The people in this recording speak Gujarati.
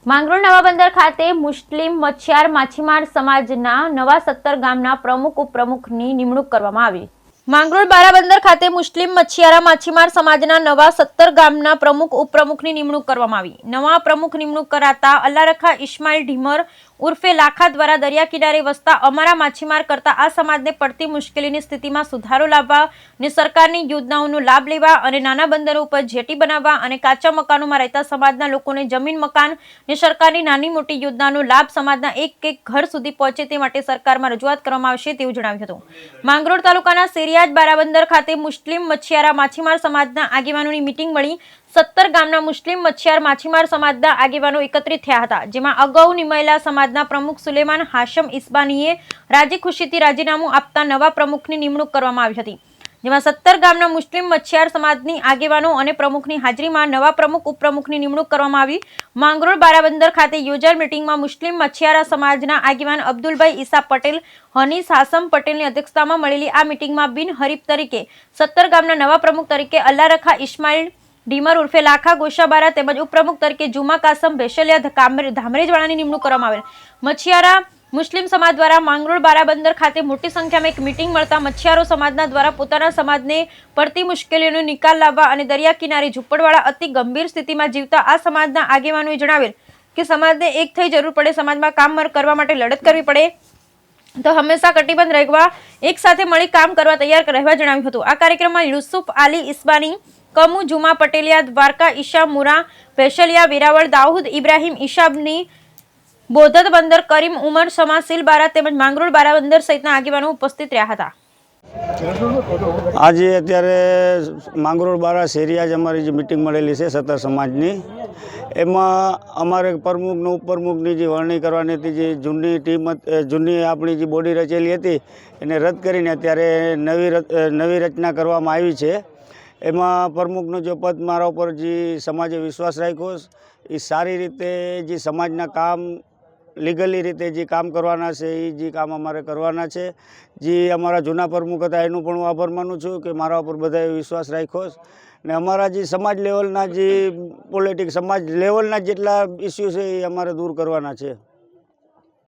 માંગરોળ નવા બંદર ખાતે મુસ્લિમ મચ્છિયાર માછીમાર સમાજના નવા 17 ગામના પ્રમુખ ઉપપ્રમુખની નિમણૂક કરવામાં આવી। માંગરોળ બારાબંદર ખાતે મુસ્લિમ મચ્છિયારા માછીમાર સમાજના નવા 17 ગામના પ્રમુખ ઉપપ્રમુખની નિમણૂક કરવામાં આવી। નવા પ્રમુખ નિમણૂક કરાતા અલ્લારખા ઇસ્માઇલ ઢીમર ઉર્ફે લાખા દ્વારા દરિયા કિનારે વસતા અમારા માછીમાર કરતા આ સમાજને પડતી મુશ્કેલીની સ્થિતિમાં સુધારો લાવવા અને સરકારની યોજનાઓનો લાભ લેવા અને નાના બંદરો ઉપર જેટી બનાવવા અને કાચા મકાનોમાં રહેતા સમાજના લોકોને જમીન મકાન અને સરકારની નાની મોટી યોજનાનો લાભ સમાજના એક ઘર સુધી પહોંચે તે માટે સરકારમાં રજૂઆત કરવામાં આવશે તેવું જણાવ્યું હતું। માંગરોળ તાલુકાના સેરિયાજ બારાબંદર ખાતે મુસ્લિમ મચ્છિયારા માછીમાર સમાજના આગેવાનોની મીટિંગ મળી 17 ગામના મુસ્લિમ મચ્છિયાર માછીમાર સમાજના આગેવાનો એકત્રિત થયા હતા, જેમાં અગાઉ નિમાયેલા સમાજના પ્રમુખ સુલેમાન હાશમ ઇસ્બાનીએ રાજી ખુશીથી રાજીનામું આપતા નવા પ્રમુખની નિમણૂક કરવામાં આવી હતી, જેમાં 17 ગામના મુસ્લિમ મચ્છિયાર સમાજની આગેવાનો અને પ્રમુખની હાજરીમાં નવા પ્રમુખ ઉપપ્રમુખની નિમણૂક કરવામાં આવી। માંગરોળ બારાબંદર ખાતે યોજાયેલ મીટિંગમાં મુસ્લિમ મચ્છિયારા સમાજના આગેવાન અબ્દુલભાઈ ઈસા પટેલ, હનીસ હાસમ પટેલની અધ્યક્ષતામાં મળેલી આ મીટિંગમાં બિનહરીફ તરીકે 17 ગામના નવા પ્રમુખ તરીકે અલ્લારખા ઇસ્માઇલ ઢીમર ઉર્ફે લાખા ગોશાબારા તેમજ ઉપપ્રમુખ તરીકે જુમા કાસમ ભેશલિયા ધામરેજવાળાની નિમણૂક કરવામાં આવેલ। મચ્છિયારા મુસ્લિમ સમાજ દ્વારા માંગરોળ બારાબંદર ખાતે મોટી સંખ્યામાં એક મીટિંગ મળતા મચ્છિયારો સમાજના દ્વારા પોતાના સમાજને પડતી મુશ્કેલીઓનો નિકાલ લાવવા અને દરિયા કિનારે ઝૂંપડવાળા અતિ ગંભીર સ્થિતિમાં જીવતા આ સમાજના આગેવાનોએ જણાવેલ કે સમાજને એક થઈ જરૂર પડે, સમાજમાં કામ કરવા માટે લડત કરવી પડે તો હંમેશા કટિબદ્ધ રહેવા, એક સાથે મળી કામ કરવા તૈયાર રહેવા જણાવ્યું હતું। આ કાર્યક્રમમાં યુસુફ આલી ઇસ્બાની, કમુ જુમા પટેલિયા, દ્વારકા ઈશા મુરા, ભેશલિયા વેરાવળ, દાઉદ ઇબ્રાહિમ ઈશાબની, બોધત બંદર કરીમ ઉમર સમા સિલબારા તેમજ માંગરોળ બારાબંદર સહિતના આગેવાનો ઉપસ્થિત રહ્યા હતા। આજે અત્યારે માંગરોળ બારા શેરિયાજ અમારી જે મિટિંગ મળેલી છે 17 સમાજની, એમાં અમારે પ્રમુખનું ઉપપ્રમુખની જે વરણી કરવાની હતી, જે જૂની આપણી જે બોડી રચેલી હતી એને રદ કરીને અત્યારે નવી રચના કરવામાં આવી છે। એમાં પ્રમુખનું જે પદ મારા ઉપર જે સમાજે વિશ્વાસ રાખ્યો એ સારી રીતે જે સમાજના કામ લીગલી રીતે જે કામ કરવાના છે એ જે કામ અમારે કરવાના છે। જે અમારા જૂના પ્રમુખ હતા એનું પણ હું આભાર માનું છું કે મારા ઉપર બધાએ વિશ્વાસ રાખ્યો ને અમારા જે સમાજ લેવલના જે સમાજ લેવલના જેટલા ઇસ્યુ છે એ અમારે દૂર કરવાના છે।